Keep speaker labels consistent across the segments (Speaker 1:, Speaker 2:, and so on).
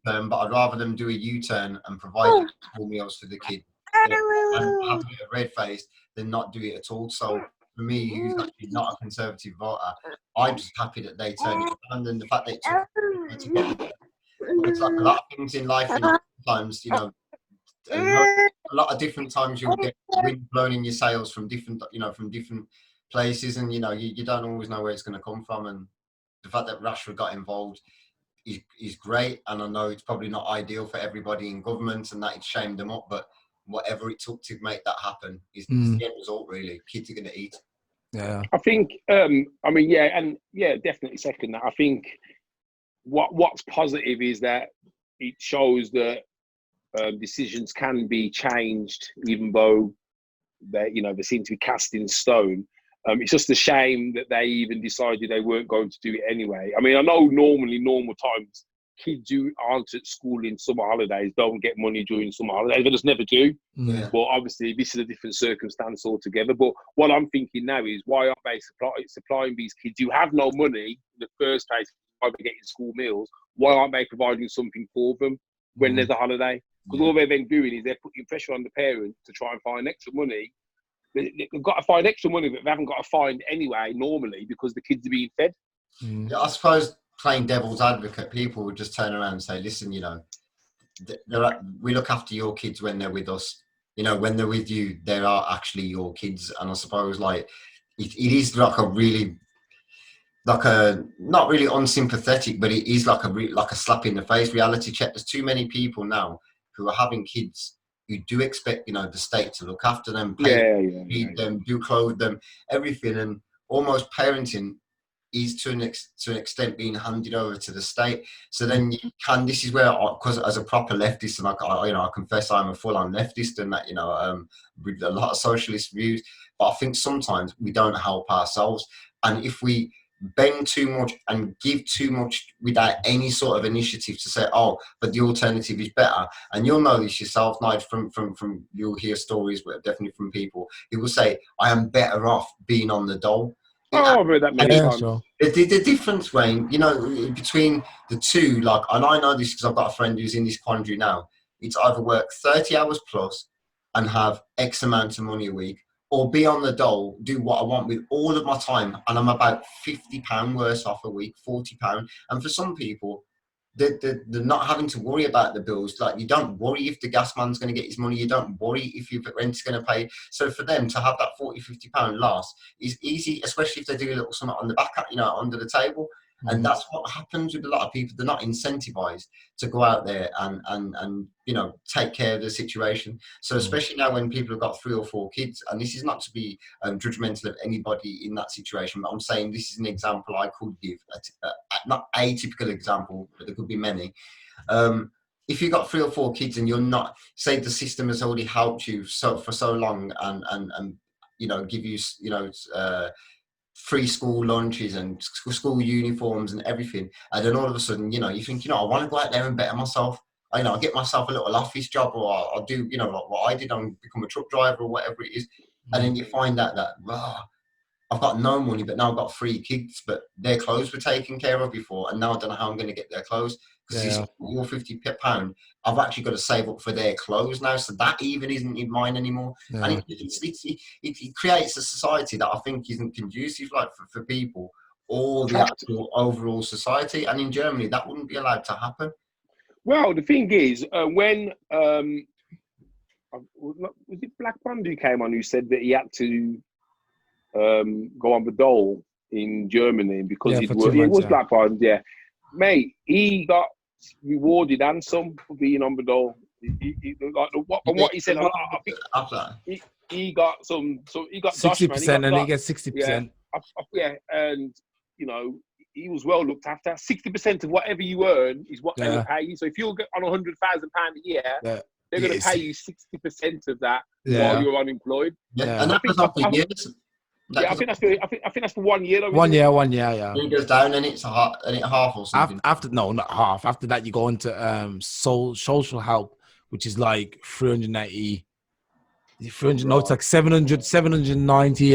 Speaker 1: U-turn, but I'd rather them do a U-turn and provide school meals for the kid, and have a bit of red face than not do it at all. So for me, who's actually not a conservative voter, I'm just happy that they turned it down, and the fact that it took to get there. But it's like a lot of things in life, sometimes, a lot of different times you'll get wind blown in your sails from different places, and you don't always know where it's going to come from. And the fact that Rashford got involved is great, and I know it's probably not ideal for everybody in government and that it shamed them up, but whatever it took to make that happen is the end result, really. Kids are going to eat.
Speaker 2: Yeah,
Speaker 3: I think definitely second that. I think what's positive is that it shows that decisions can be changed, even though they seem to be cast in stone. It's just a shame that they even decided they weren't going to do it anyway. I mean, I know normal times, kids who aren't at school in summer holidays don't get money during summer holidays. They just never do.
Speaker 1: Yeah.
Speaker 3: But obviously, this is a different circumstance altogether. But what I'm thinking now is, why aren't they supplying these kids who have no money in the first place, why they're getting school meals? Why aren't they providing something for them when there's a holiday? Because all they're then doing is they're putting pressure on the parents to try and find extra money. They've got to find extra money that they haven't got to find anyway, normally, because the kids are being fed.
Speaker 1: Yeah, I suppose playing devil's advocate, people would just turn around and say, listen, we look after your kids when they're with us. When they're with you, they are actually your kids. And I suppose it is like a really, not really unsympathetic, but it is like a slap in the face reality check. There's too many people now who are having kids who do expect, the state to look after them, feed them, do clothe them, everything. And almost parenting is to an extent being handed over to the state. So then this is where, because as a proper leftist, and I confess I'm a full-on leftist, and that, with a lot of socialist views, but I think sometimes we don't help ourselves. And if we bend too much and give too much without any sort of initiative to say, but the alternative is better. And you'll know this yourself, Nigel, from you'll hear stories, but definitely from people who will say, I am better off being on the dole.
Speaker 3: I've heard that many times.
Speaker 2: Sure.
Speaker 1: The difference, Wayne, between the two, and I know this because I've got a friend who's in this quandary now. It's either work 30 hours plus and have X amount of money a week, or be on the dole, do what I want with all of my time, and I'm about £50 worse off a week, £40. And for some people, they're not having to worry about the bills. Like, you don't worry if the gas man's going to get his money. You don't worry if your rent's going to pay. So for them to have that £40-50 loss is easy, especially if they do a little something on the back, under the table. And that's what happens with a lot of people. They're not incentivized to go out there and take care of the situation. So especially now when people have got 3 or 4 kids, and this is not to be judgmental of anybody in that situation, but I'm saying this is an example I could give, not a typical example, but there could be many. If you've got 3 or 4 kids and you're not, say the system has already helped you for so long and give you, free school lunches and school uniforms and everything, and then all of a sudden, you think, I want to go out there and better myself. I'll get myself a little office job, or I'll do, like what I did, I'll become a truck driver or whatever it is. And then you find out that, I've got no money, but now I've got 3 kids, but their clothes were taken care of before, and now I don't know how I'm going to get their clothes. Because your £50, I've actually got to save up for their clothes now, so that even isn't in mine anymore. Yeah. And it creates a society that I think isn't conducive, for people or the actual overall society. And in Germany, that wouldn't be allowed to happen.
Speaker 3: Well, the thing is, when was it Black Bond who came on who said that he had to go on the dole in Germany because it was Black Bond, mate, he got rewarded handsome for being on the dole. What he said, I think he got he got
Speaker 2: 60%, and he gets 60%.
Speaker 3: And he was well looked after. 60% of whatever you earn is what they will pay you. So if you're on £100,000 a year, they're going to pay you 60% of that while you're unemployed.
Speaker 1: And that was after years.
Speaker 3: I think that's for 1 year.
Speaker 2: 1 year, yeah.
Speaker 1: It goes down and it's half or something.
Speaker 2: Not half. After that, you go into social help, which is like 380. 300. No, it's like 790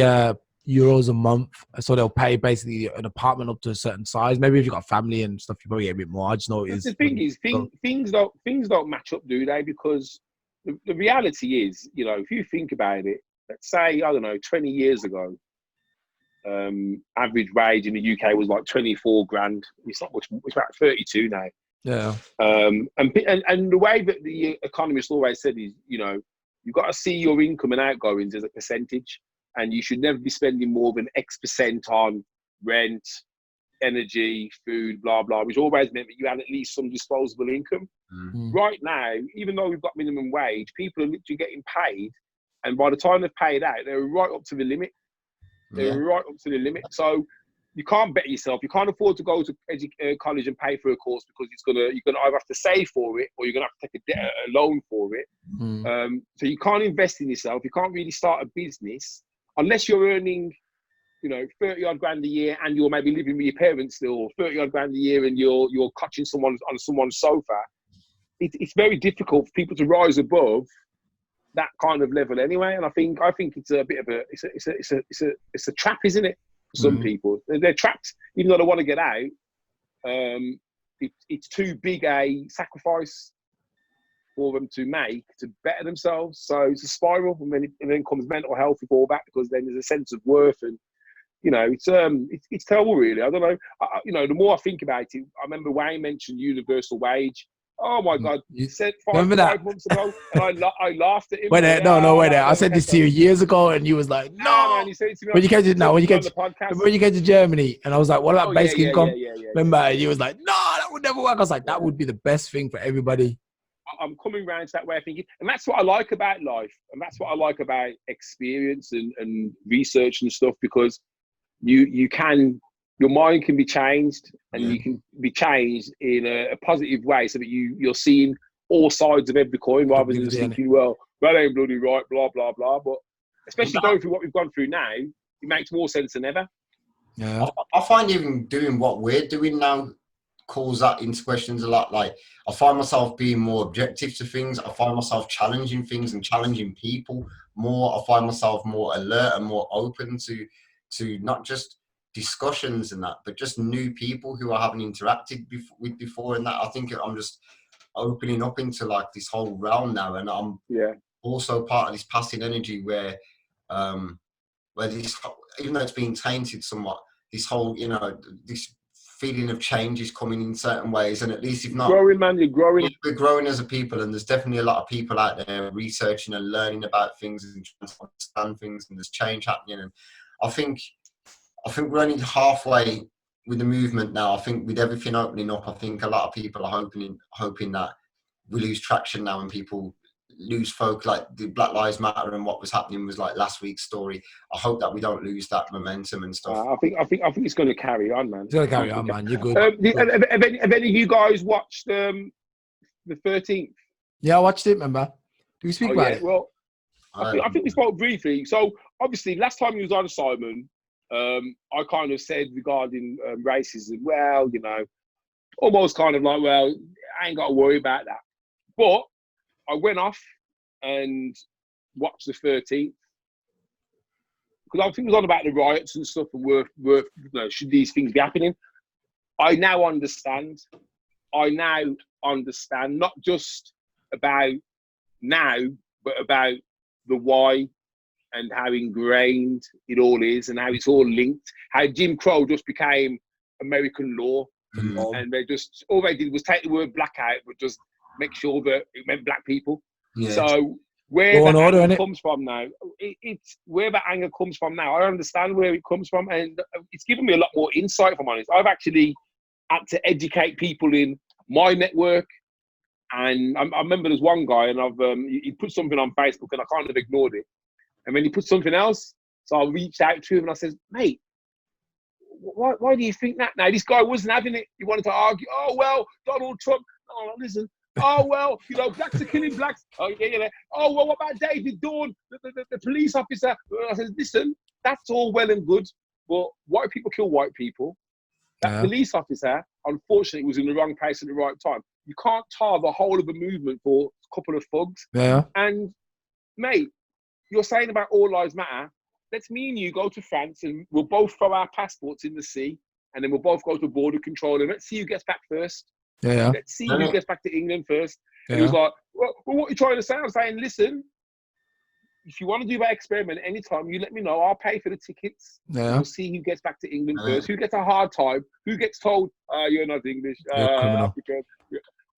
Speaker 2: euros a month, so they'll pay basically an apartment up to a certain size. Maybe if you've got family and stuff, you probably get a bit more. I just know it
Speaker 3: But
Speaker 2: is.
Speaker 3: the thing is, things don't match up, do they? Because the reality is, you know, if you think about it, let's say, I don't know, 20 years ago, average wage in the UK was like 24 grand. It's not much. It's about 32 now.
Speaker 2: Yeah.
Speaker 3: And the way that the economists always said is, you know, you've got to see your income and outgoings as a percentage, and you should never be spending more than X percent on rent, energy, food, blah blah, which always meant that you had at least some disposable income.
Speaker 2: Mm.
Speaker 3: Right now, even though we've got minimum wage, people are literally getting paid, and by the time they've paid out, they're right up to the limit. They're right up to the limit. So you can't bet yourself. You can't afford to go to college and pay for a course because you're gonna either have to save for it or you're gonna have to take a loan for it.
Speaker 2: Mm.
Speaker 3: So you can't invest in yourself. You can't really start a business unless you're earning, you know, 30 odd grand a year and you're maybe living with your parents still, or 30 odd grand a year and you're catching someone on someone's sofa. It's very difficult for people to rise above that kind of level anyway. And I think it's a bit of it's a trap, isn't it? For some people, they're trapped even though they want to get out. It's too big a sacrifice for them to make to better themselves. So it's a spiral, and then comes mental health with all that, because then there's a sense of worth, and you know, it's terrible, really. I don't know. You know, the more I think about it, I remember Wayne mentioned universal wage. Oh my God! You said five months ago, and I laughed at him.
Speaker 2: Wait there, wait there. I said this to you years ago, and you was like, "No."
Speaker 3: Man, you said it to me
Speaker 2: when you came to Germany, and I was like, "What about basic income?" Remember, you was like, "No, that would never work." I was like, "That would be the best thing for everybody."
Speaker 3: I'm coming around to that way of thinking, and that's what I like about life, and that's what I like about experience and research and stuff, because your mind can be changed, and you can be changed in a positive way, so that you're seeing all sides of every coin, rather than just thinking, well, that ain't bloody right, blah, blah, blah. But especially going through what we've gone through now, it makes more sense than ever.
Speaker 2: Yeah.
Speaker 1: I find even doing what we're doing now calls that into questions a lot. Like, I find myself being more objective to things. I find myself challenging things and challenging people more. I find myself more alert and more open to not just discussions and that, but just new people who I haven't interacted with before. And that, I think I'm just opening up into like this whole realm now, and I'm also part of this passing energy where this, even though it's being tainted somewhat, this whole, you know, this feeling of change is coming in certain ways. And at least if not
Speaker 3: growing, man, you're growing.
Speaker 1: We're growing as a people, and there's definitely a lot of people out there researching and learning about things and trying to understand things, and there's change happening. And I think we're only halfway with the movement now. I think with everything opening up, I think a lot of people are hoping that we lose traction now and people lose focus. Like the Black Lives Matter and what was happening was like last week's story. I hope that we don't lose that momentum and stuff.
Speaker 3: I think it's going to carry on, man.
Speaker 2: It's going to carry on, man. You're good.
Speaker 3: Have any of you guys watched the 13th?
Speaker 2: Yeah, I watched it. Remember? Do we speak about it?
Speaker 3: Well, I think we spoke briefly. So obviously, last time you was on, Simon, I kind of said regarding racism, well, you know, almost kind of like, well, I ain't got to worry about that. But I went off and watched the 13th, because I think it was on about the riots and stuff, and you know, should these things be happening? I now understand not just about now, but about the why, and how ingrained it all is, and how it's all linked. How Jim Crow just became American law, and all they did was take the word black out, but just make sure that it meant black people. Yeah. So where that anger comes from now, it's where that anger comes from now. I understand where it comes from, and it's given me a lot more insight, if I'm honest. I've actually had to educate people in my network. And I remember there's one guy, and he put something on Facebook, and I kind of ignored it. And then he put something else, so I reached out to him and I said, mate, why do you think that? Now, this guy wasn't having it. He wanted to argue. Oh, well, Donald Trump. Oh, listen. Oh, well, you know, blacks are killing blacks. Oh, yeah. Oh, well, what about David Dawn, the police officer? I said, listen, that's all well and good, but white people kill white people. That police officer, unfortunately, was in the wrong place at the right time. You can't tar the whole of a movement for a couple of thugs.
Speaker 2: Yeah.
Speaker 3: And, mate, you're saying about all lives matter. let's me and you go to France and we'll both throw our passports in the sea, and then we'll both go to border control, and let's see who gets back first.
Speaker 2: Yeah.
Speaker 3: Let's see who gets back to England first.
Speaker 2: Yeah.
Speaker 3: And he was like, well, what are you trying to say? I'm saying, listen, if you want to do that experiment anytime, you let me know. I'll pay for the tickets.
Speaker 2: Yeah.
Speaker 3: We'll see who gets back to England first. Who gets a hard time? Who gets told, you're not English, African,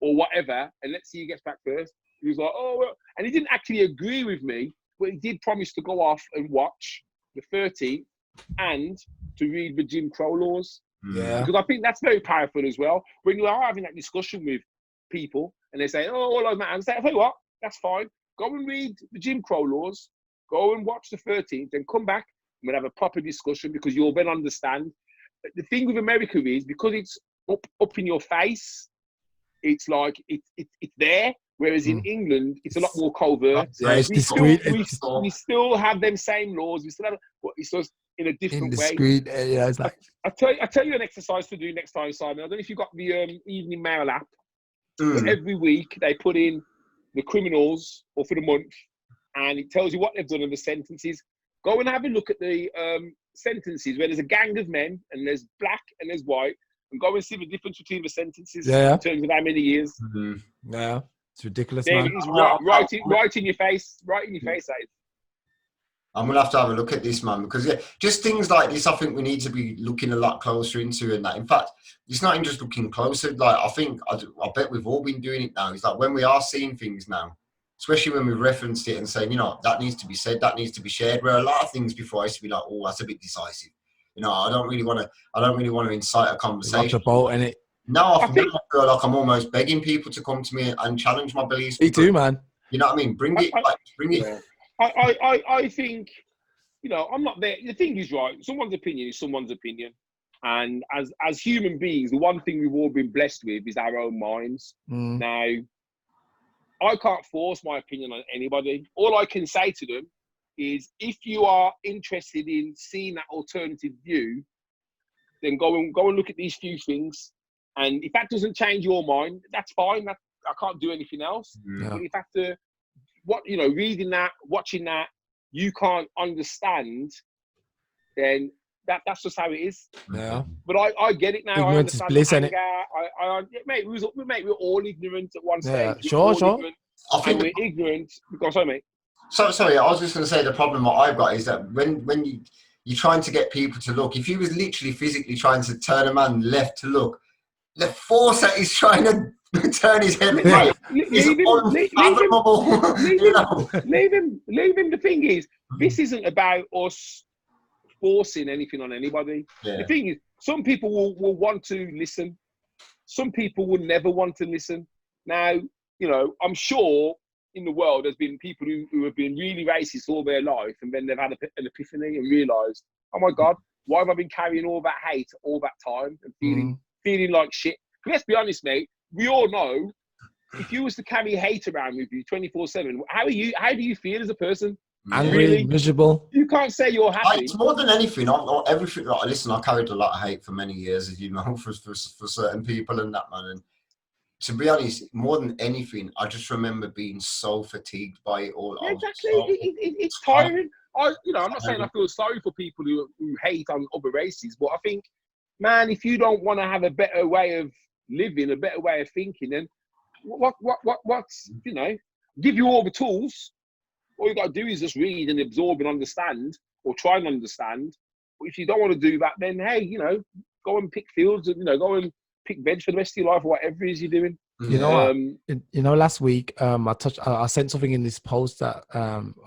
Speaker 3: or whatever. And let's see who gets back first. He was like, oh, well. And he didn't actually agree with me, but he did promise to go off and watch the 13th and to read the Jim Crow laws.
Speaker 2: Yeah.
Speaker 3: Because I think that's very powerful as well. When you are having that discussion with people and they say, oh, all those matters, say, hey, what? That's fine. Go and read the Jim Crow laws. Go and watch the 13th, then come back and we'll have a proper discussion because you'll then understand. The thing with America is because it's up in your face, it's like it's there. Whereas in England, it's a lot more covert.
Speaker 2: It's discreet.
Speaker 3: We still have them same laws. We still have, but it's just in a different way.
Speaker 2: Yeah, it's like.
Speaker 3: I tell you an exercise to do next time, Simon. I don't know if you've got the Evening Mail app. But every week they put in the criminals or for the month, and it tells you what they've done and the sentences. Go and have a look at the sentences where there's a gang of men and there's black and there's white, and go and see the difference between the sentences in terms of how many years.
Speaker 2: Yeah, it's ridiculous,
Speaker 3: there
Speaker 2: man.
Speaker 3: It is right in your face, that is.
Speaker 1: I'm gonna have to have a look at this, man, because just things like this, I think we need to be looking a lot closer into. And that, in fact, it's not even just looking closer. Like I bet we've all been doing it now. It's like when we are seeing things now, especially when we referenced it and saying, that needs to be said, that needs to be shared. Where a lot of things before I used to be like, oh, that's a bit decisive. I don't really want to incite a conversation.
Speaker 2: Innit?
Speaker 1: Now I feel like I'm almost begging people to come to me and challenge my beliefs.
Speaker 2: Me too, man.
Speaker 1: You know what I mean? Bring it.
Speaker 3: Yeah. I think, I'm not there. The thing is, right, someone's opinion is someone's opinion. And as human beings, the one thing we've all been blessed with is our own minds. Now, I can't force my opinion on anybody. All I can say to them is, if you are interested in seeing that alternative view, then go and look at these few things. And if that doesn't change your mind, that's fine. I can't do anything else.
Speaker 2: Yeah.
Speaker 3: But if after reading that, watching that, you can't understand, then that's just how it is.
Speaker 2: Yeah.
Speaker 3: But I get it now.
Speaker 2: Ignorance is bliss, innit?
Speaker 3: Mate, we're all ignorant at one stage.
Speaker 2: Yeah, sure.
Speaker 3: I think we're ignorant. Sorry, mate.
Speaker 1: Sorry, I was just going to say the problem that I've got is that when you're trying to get people to look, if you was literally physically trying to turn a man left to look, the force that he's trying to turn his head right is unfathomable.
Speaker 3: Leave him. The thing is, this isn't about us forcing anything on anybody. Yeah. The thing is, some people will want to listen. Some people will never want to listen. Now, I'm sure in the world there's been people who have been really racist all their life, and then they've had an epiphany and realised, oh my God, why have I been carrying all that hate all that time and feeling like shit? Let's be honest, mate. We all know if you was to carry hate around with you 24/7, how do you feel as a person?
Speaker 2: Angry, miserable.
Speaker 3: You can't say you're happy.
Speaker 1: It's more than anything. Everything. Listen, I carried a lot of hate for many years, as you know, for certain people and that, man. And to be honest, more than anything, I just remember being so fatigued by it all.
Speaker 3: Yeah, exactly. It's tiring. I'm not saying I feel sorry for people who hate on other races, but I think, man, if you don't want to have a better way of living, a better way of thinking, then what's give you all the tools. All you got to do is just read and absorb and understand, or try and understand. But if you don't want to do that, then hey, go and pick fields, and go and pick veg for the rest of your life, or whatever it is you're doing.
Speaker 2: Last week, I sent something in this post that,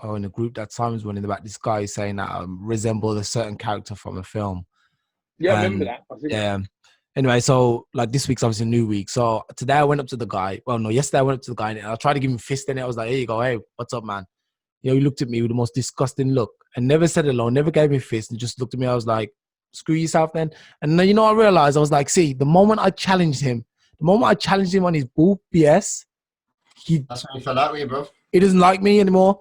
Speaker 2: or in a group that Simon's running about this guy saying that resembled a certain character from a film.
Speaker 3: Yeah, I remember that.
Speaker 2: Yeah. Anyway, so like this week's obviously a new week. So today I went up to the guy. Well, no, yesterday I went up to the guy and I tried to give him a fist in it. I was like, here you go. Hey, what's up, man? He looked at me with the most disgusting look and never said hello, never gave me a fist, and just looked at me. I was like, screw yourself then. And then, I realized, I was like, see, the moment I challenged him on his bull BS,
Speaker 1: that's when he fell out with you, bro.
Speaker 2: He doesn't like me anymore.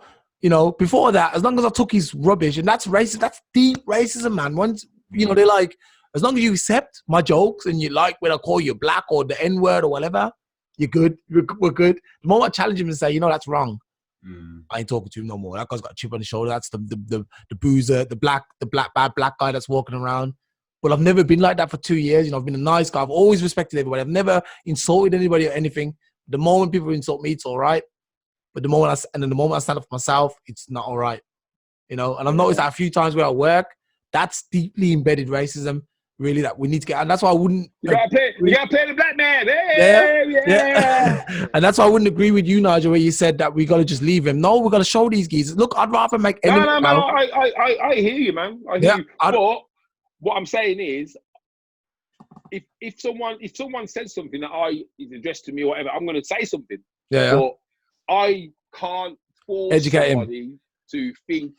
Speaker 2: Before that, as long as I took his rubbish, and that's racist, that's deep racism, man. Once, they're like, as long as you accept my jokes and you like when I call you black or the N-word or whatever, you're good. We're good. The moment I challenge him and say, that's wrong, I ain't talking to him no more. That guy's got a chip on his shoulder. That's the boozer, the bad black guy that's walking around. But I've never been like that for 2 years. You know, I've been a nice guy. I've always respected everybody. I've never insulted anybody or anything. The moment people insult me, it's all right. But the moment I stand up for myself, it's not all right. You know, and I've noticed that a few times where I work, that's deeply embedded racism, really, that we need to get. And that's why I wouldn't.
Speaker 3: You gotta play the black man. Hey, yeah.
Speaker 2: And that's why I wouldn't agree with you, Nigel, where you said that we got to just leave him. No, we got to show these geezers. Look, I'd rather make.
Speaker 3: No, I hear you, man. I hear you. But what I'm saying is, if someone says something that is addressed to me or whatever, I'm going to say something.
Speaker 2: Yeah.
Speaker 3: But I can't force somebody to think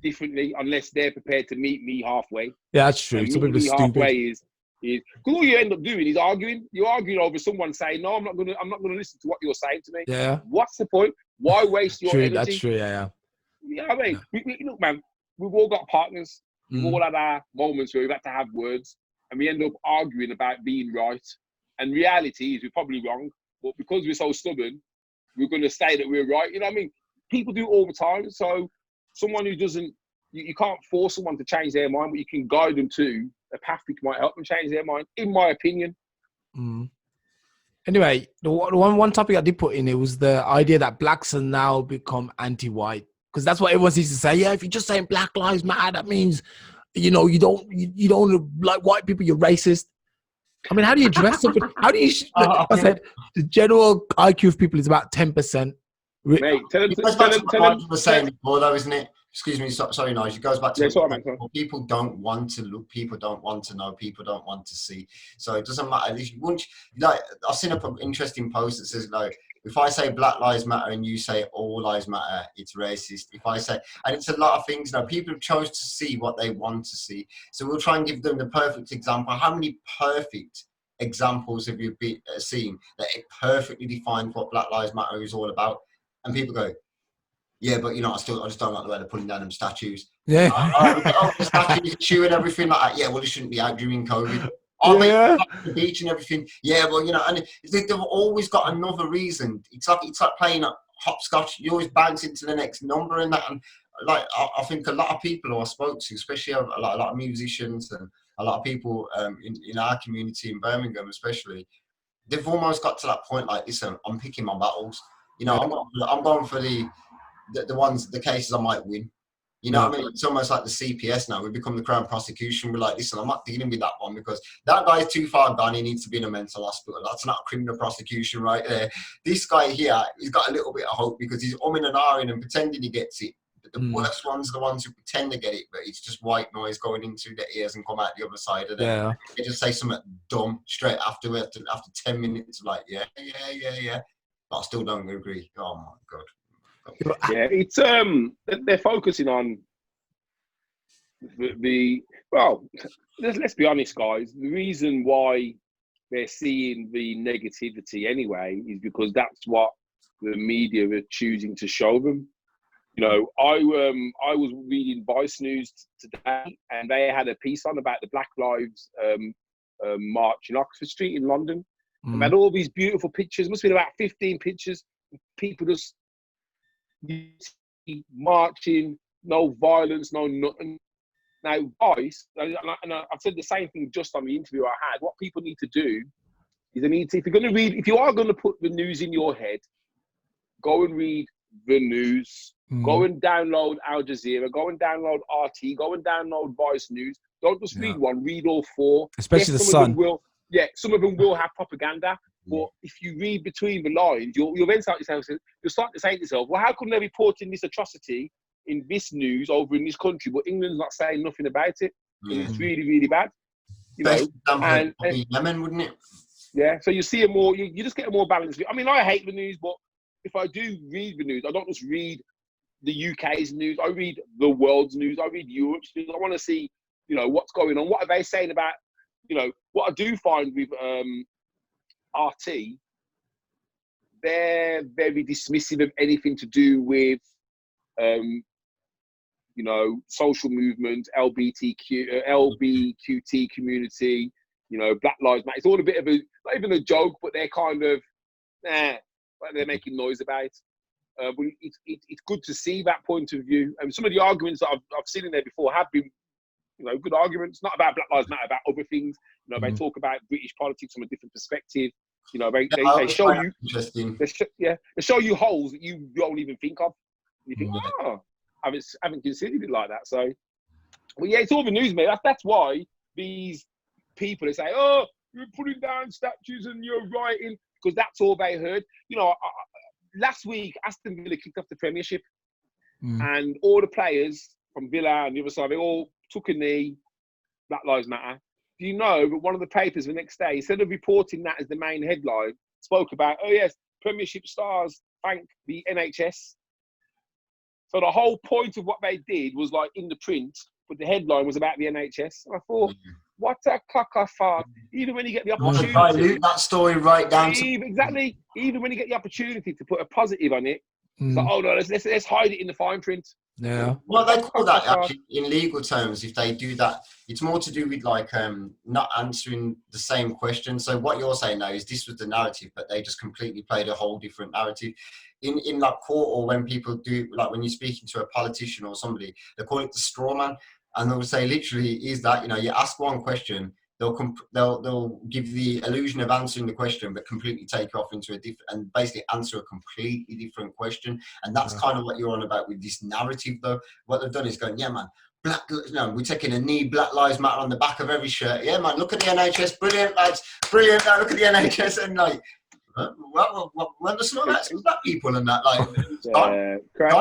Speaker 3: differently unless they're prepared to meet me halfway.
Speaker 2: Yeah, that's true. Some people are stupid.
Speaker 3: Halfway is because all you end up doing is arguing. You're arguing over someone saying, "No, I'm not gonna listen to what you're saying to me."
Speaker 2: Yeah.
Speaker 3: What's the point? Why waste your energy?
Speaker 2: That's true. Yeah.
Speaker 3: You know what I mean? Look, man, we've all got partners. We've all had our moments where we've had to have words, and we end up arguing about being right. And reality is we're probably wrong, but because we're so stubborn, we're going to say that we're right. You know what I mean? People do it all the time. So someone who doesn't, you can't force someone to change their mind, but you can guide them to a path which might help them change their mind, in my opinion.
Speaker 2: Anyway, the one topic I did put in, it was the idea that blacks are now become anti-white. Because that's what everyone seems to say. Yeah, if you're just saying Black Lives Matter, that means, you know, you don't like white people, you're racist. I mean, how do you address something? How do you, like I said, the general IQ of people is about 10%.
Speaker 3: Mate, tell them.
Speaker 1: The same before, though, isn't it? Excuse me, sorry, Nigel. It goes back to people don't want to look, people don't want to know, people don't want to see. So it doesn't matter. I've seen an interesting post that says, like, if I say Black Lives Matter and you say all lives matter, it's racist. If I say, and it's a lot of things. Now, people have chose to see what they want to see. So we'll try and give them the perfect example. How many perfect examples have you seen that it perfectly defines what Black Lives Matter is all about? And people go, yeah, but you know, I just don't like the way they're putting down them statues.
Speaker 2: Yeah.
Speaker 1: The statues, chewing everything like that. Yeah, well, it shouldn't be out during COVID. The beach and everything. Yeah, well, you know, and they've always got another reason. It's like playing hopscotch. You always bounce into the next number and that. And like, I think a lot of people who I spoke to, especially a lot of musicians and a lot of people in our community in Birmingham, especially, they've almost got to that point. Like, listen, I'm picking my battles. You know, I'm going for the cases I might win. You know what I mean? It's almost like the CPS now. We become the Crown Prosecution. We're like, listen, I'm not dealing with that one because that guy is too far gone. He needs to be in a mental hospital. That's not a criminal prosecution right there. This guy here, he's got a little bit of hope because he's umming and ahhing and pretending he gets it. But the worst ones are the ones who pretend to get it, but it's just white noise going into their ears and come out the other side of them.
Speaker 2: Yeah.
Speaker 1: They just say something dumb straight afterwards. After 10 minutes, like, yeah. But I still don't agree. Oh, my God.
Speaker 3: Yeah, it's they're focusing on let's be honest, guys. The reason why they're seeing the negativity anyway is because that's what the media are choosing to show them. You know, I was reading Vice News today, and they had a piece on about the Black Lives march in Oxford Street in London. They had all these beautiful pictures. Must have been about 15 pictures. People just marching, no violence, no nothing. Now, Vice, and I've said the same thing just on the interview I had. What people need to do is if you are going to put the news in your head, go and read the news. Go and download Al Jazeera. Go and download RT. Go and download Vice News. Don't just read one. Read all four.
Speaker 2: Especially the Sun.
Speaker 3: Some of them will have propaganda. But if you read between the lines, you'll then start to say to yourself, well, how come they're reporting this atrocity in this news over in this country, but England's not saying nothing about it? And it's really, really bad. You know, and
Speaker 1: Yemen, wouldn't it?
Speaker 3: Yeah. So you see you just get a more balanced view. I mean, I hate the news, but if I do read the news, I don't just read the UK's news. I read the world's news. I read Europe's news. I want to see, you know, what's going on. What are they saying about, you know, what I do find with RT, they're very dismissive of anything to do with, you know, social movement, LBQT community, you know, Black Lives Matter. It's all a bit of not even a joke, but they're kind of, like they're making noise about. But it's good to see that point of view. And some of the arguments that I've seen in there before have been, good arguments. Not about Black Lives Matter, about other things. They talk about British politics from a different perspective. They show you.
Speaker 1: Interesting.
Speaker 3: They show you holes that you don't even think of. You think, I haven't considered it like that. So, well, yeah, it's all the news, mate. That's why these people they say, "Oh, you're putting down statues and you're rioting," because that's all they heard. Last week Aston Villa kicked off the Premiership, and all the players from Villa and the other side, they all took a knee. Black Lives Matter. Do you know that one of the papers the next day, instead of reporting that as the main headline, spoke about, oh yes, Premiership stars thank the NHS. So the whole point of what they did was like in the print, but the headline was about the NHS. And I thought, what a cock-a-fart. Even when you get the opportunity.
Speaker 1: Dilute that story right down to...
Speaker 3: Exactly. Even when you get the opportunity to put a positive on it, it's like, oh no, let's hide it in the fine print.
Speaker 2: Yeah.
Speaker 1: Well, they call that actually in legal terms. If they do that, it's more to do with like not answering the same question. So what you're saying now is this was the narrative, but they just completely played a whole different narrative. In like court, or when people do, like when you're speaking to a politician or somebody, they call it the straw man, and they'll say literally is that you ask one question, they'll give the illusion of answering the question, but completely take off into a different and basically answer a completely different question. And that's kind of what you're on about with this narrative, though. What they've done is going, yeah, man, we're taking a knee, Black Lives Matter on the back of every shirt. Yeah, man, look at the NHS, brilliant, lads, brilliant. Now look at the NHS, and like, when there's some about some black people and that, like,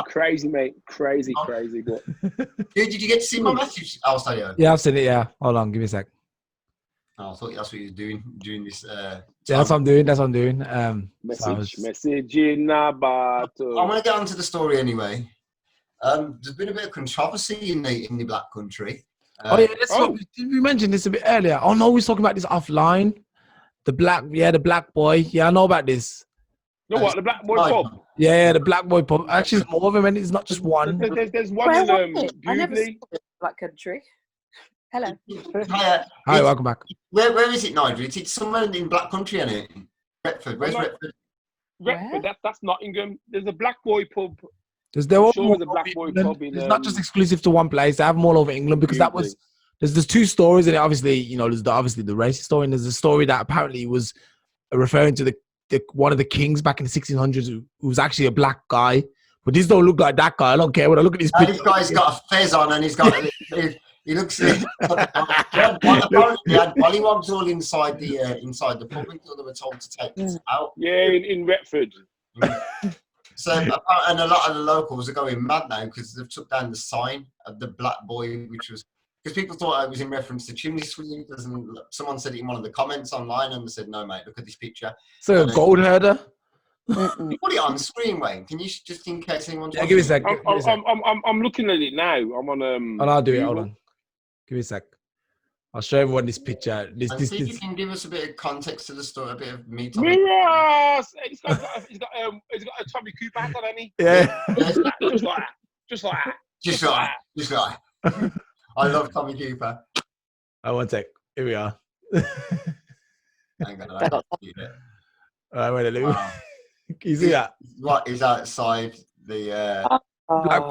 Speaker 3: crazy, mate, crazy. But
Speaker 1: did you get to see my message, Alstadio?
Speaker 2: Yeah, I've seen it. Yeah, hold on, give me a sec.
Speaker 1: Oh, I thought that's what you were doing during this.
Speaker 2: Yeah, that's what I'm doing.
Speaker 3: Message in a bottle.
Speaker 1: I want to get onto the story anyway. There's been a bit of controversy in the Black Country.
Speaker 2: Did we mention this a bit earlier? Oh no, we was talking about this offline. The black boy. Yeah, I know about this.
Speaker 3: You know what? The Black Boy pub.
Speaker 2: Yeah, the Black Boy pub. Actually, it's more of them, and it's not just one.
Speaker 3: There's one in
Speaker 4: I never saw it, Black Country. Hello.
Speaker 2: Hi, welcome back.
Speaker 1: Where is it, Nigel? It's somewhere in Black Country, isn't it? Retford. Where's Retford?
Speaker 3: Retford. That's Nottingham. There's a Black Boy pub.
Speaker 2: There's
Speaker 3: it's
Speaker 2: not just exclusive to one place. They have them all over England because that was. There's two stories, and obviously, there's the racist story, and there's a story that apparently was referring to the one of the kings back in the 1600s who was actually a black guy. But these don't look like that guy. I don't care when I look at this picture.
Speaker 1: This guy's got a fez on, and he's got. He looks. Apparently, they had pollywogs all inside the pub until they were told to take this out.
Speaker 3: Yeah, in Retford.
Speaker 1: So, and a lot of the locals are going mad now because they've took down the sign of the Black Boy, which was because people thought it was in reference to chimney sweepers, and someone said it in one of the comments online, and they said, "No, mate, look at this picture."
Speaker 2: So a gold herder.
Speaker 1: You put it on screen, Wayne. Can you just in case anyone's
Speaker 2: give me a sec.
Speaker 3: I'm looking at it now. I'm on
Speaker 2: and I'll do it. Hold on. Give me a sec. I'll show everyone this picture.
Speaker 1: See if you can give us a bit of context to the story, a bit of meat.
Speaker 3: Mirrors! He's got a Tommy Cooper hat on, hasn't he?
Speaker 2: Yeah.
Speaker 3: Just like that.
Speaker 1: I love Tommy Cooper.
Speaker 2: One sec. Here we are.
Speaker 1: Hang on. All
Speaker 2: right, wait a little. Can you see that?
Speaker 1: What is outside the...
Speaker 2: Black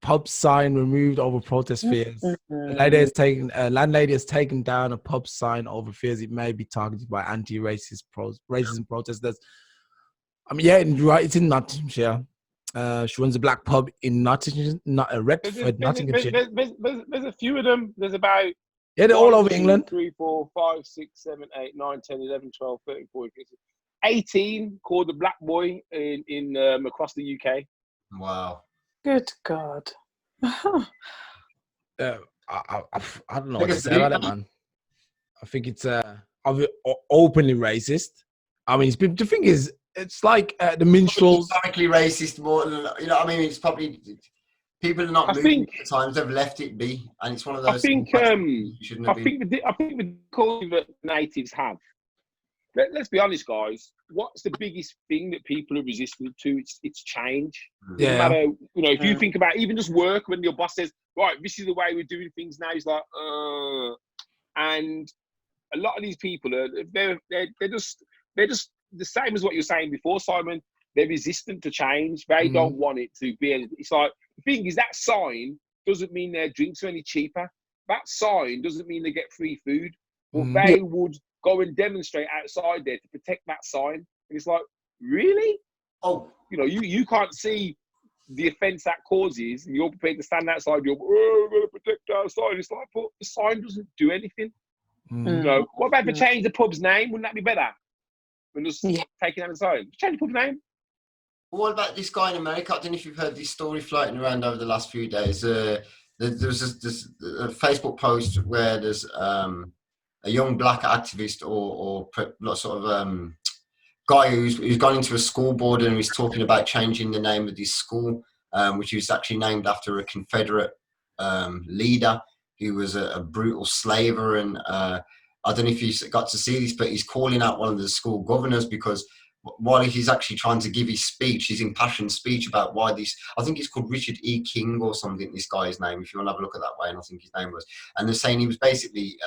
Speaker 2: pub sign removed over protest fears. Landlady has taken down a pub sign over fears it may be targeted by anti-racist racism protesters. I mean, yeah, right. It's in Nottinghamshire. She runs a black pub in Nottinghamshire.
Speaker 3: There's a few of them. There's about
Speaker 2: they're all over England.
Speaker 3: 3, 4, 5, 6, 7, 8, 9, 10, 11, 12, 13, 14, 15, 18 called the Black Boy in across the UK.
Speaker 1: Wow.
Speaker 4: Good God.
Speaker 2: I don't know what to say about it, man. I think it's openly racist. I mean, the thing is, it's like the minstrels.
Speaker 1: Historically racist, more than, what I mean? It's probably people are not moving at times. They've left it be, and it's one of those.
Speaker 3: I think the call that natives have. Let's be honest, guys. What's the biggest thing that people are resistant to? It's change.
Speaker 2: Yeah.
Speaker 3: No matter, if you think about even just work, when your boss says, "Right, this is the way we're doing things now," he's like, and a lot of these people they're just the same as what you're saying before, Simon. they're resistant to change. They don't want it to be. It's like, the thing is, that sign doesn't mean their drinks are any cheaper. That sign doesn't mean they get free food. Well, they would go and demonstrate outside there to protect that sign. And it's like, really?
Speaker 1: Oh,
Speaker 3: You know, you can't see the offence that causes, and you're prepared to stand outside. You're, we're going to protect our sign. It's like, but the sign doesn't do anything. You know, what about if we change the pub's name? Wouldn't that be better than just taking out the sign? Change the pub's name.
Speaker 1: what about this guy in America? I don't know if you've heard this story floating around over the last few days. There was this a Facebook post where there's a young black activist or sort of guy who's gone into a school board and he's talking about changing the name of this school, which was actually named after a Confederate leader who was a brutal slaver. And I don't know if you got to see this, but he's calling out one of the school governors because while he's actually trying to give his speech, his impassioned speech about why this, I think it's called Richard E. King or something, this guy's name, if you want to have a look at that way, and I think his name was. And they're saying he was basically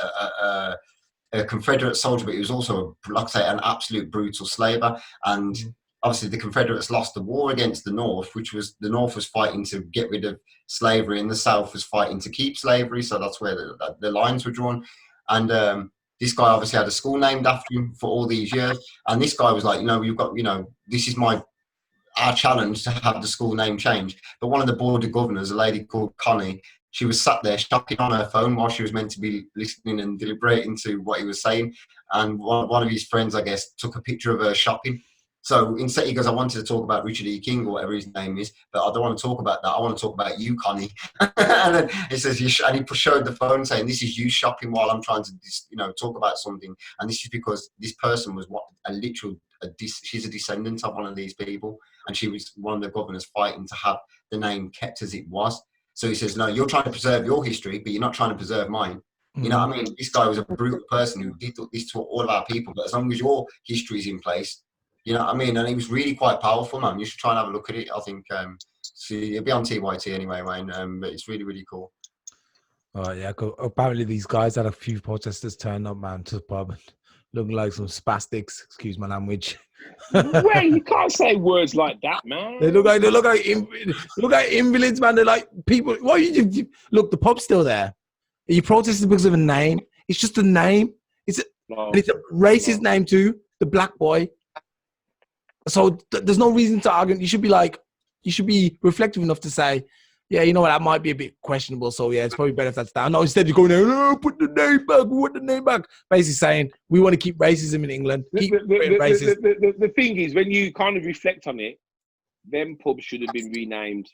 Speaker 1: a Confederate soldier, but he was also, like I say, an absolute brutal slaver. And obviously the Confederates lost the war against the North, which was, the North was fighting to get rid of slavery and the South was fighting to keep slavery. So that's where the lines were drawn. And this guy obviously had a school named after him for all these years. And this guy was like, you know, you've got, you know, this is our challenge to have the school name changed. But one of the board of governors, a lady called Connie, she was sat there shocking on her phone while she was meant to be listening and deliberating to what he was saying. And one of his friends, I guess, took a picture of her shopping. So instead, he goes, I wanted to talk about Richard E. King or whatever his name is, but I don't want to talk about that. I want to talk about you, Connie. And then he says, and he showed the phone saying, this is you shopping while I'm trying to, you know, talk about something. And this is because this person was she's a descendant of one of these people. And she was one of the governors fighting to have the name kept as it was. So he says, no, you're trying to preserve your history, but you're not trying to preserve mine. You know what I mean? This guy was a brutal person who did this to all of our people. But as long as your history is in place, you know what I mean? And it was really quite powerful, man. You should try and have a look at it. I think it'll be on TYT anyway, Wayne. But it's really, really cool.
Speaker 2: Yeah. Apparently these guys had a few protesters turn up, man, to the pub, looking like some spastics. Excuse my language.
Speaker 3: Well, you can't say words like that, man.
Speaker 2: They look like invalids, man. They're like people. Why you look? The pub's still there. Are you protesting because of a name? It's just a name. It's a racist name too. The black boy. So there's no reason to argue. You should be reflective enough to say, yeah, you know what, that might be a bit questionable. So yeah, it's probably better if that's down. No, instead you're going there, put the name back, put the name back. Basically saying we want to keep racism in England.
Speaker 3: The thing is, when you kind of reflect on it, them pubs should have been renamed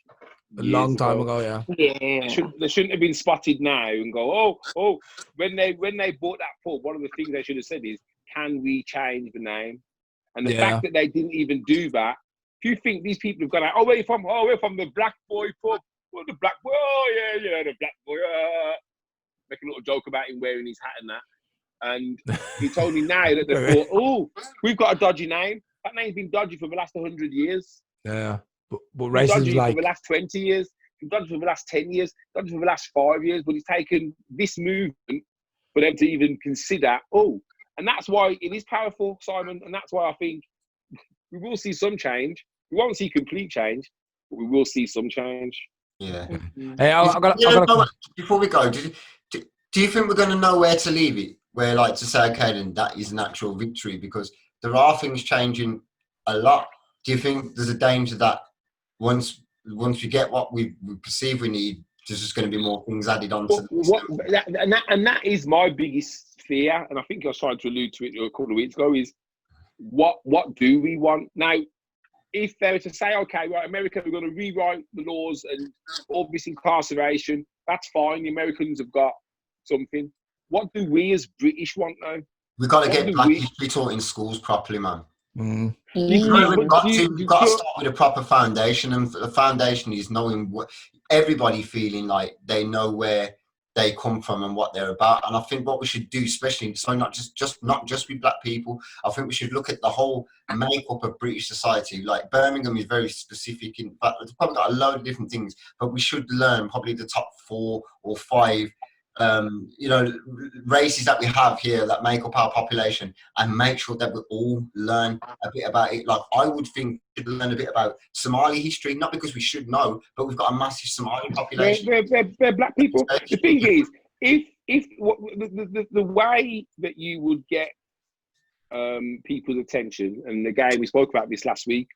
Speaker 2: a long time ago. Yeah.
Speaker 3: They shouldn't have been spotted now and go, oh. When they bought that pub, one of the things they should have said is, can we change the name? And the fact that they didn't even do that, if you think these people have gone out, we're from the Black Boy pub. Well, the Black Boy, the Black Boy. Make a little joke about him wearing his hat and that. And it's only now that they thought, we've got a dodgy name. That name's been dodgy for the last 100 years.
Speaker 2: Yeah, but racism
Speaker 3: like for the last 20 years. It's dodgy for the last 10 years. Dodgy for the last 5 years. But it's taken this movement for them to even consider, and that's why it is powerful, Simon. And that's why I think we will see some change. We won't see complete change, but we will see some change.
Speaker 1: Yeah.
Speaker 2: Hey,
Speaker 1: before we go, do you think we're going to know where to leave it? Where, like, to say, okay, then that is an actual victory? Because there are things changing a lot. Do you think there's a danger that once we get what we perceive we need, there's just going to be more things added on to
Speaker 3: that is my biggest fear, and I think I was trying to allude to it a couple of weeks ago, is what do we want? Now, if they were to say, okay, right, America, we're going to rewrite the laws and all this incarceration, that's fine. The Americans have got something. What do we as British want now?
Speaker 1: We've got to get black history taught in schools properly, man.
Speaker 2: You've
Speaker 1: got to start with a proper foundation, and the foundation is knowing what everybody feeling like they know where they come from and what they're about. And I think what we should do, especially so not just with black people, I think we should look at the whole makeup of British society. Like Birmingham is very specific in fact, it's probably got a load of different things, but we should learn probably the top 4 or 5 you know, races that we have here that make up our population, and make sure that we all learn a bit about it. Like, I would think we should learn a bit about Somali history, not because we should know, but we've got a massive Somali population.
Speaker 3: They're black people. The thing is, if the way that you would get people's attention, and again we spoke about this last week,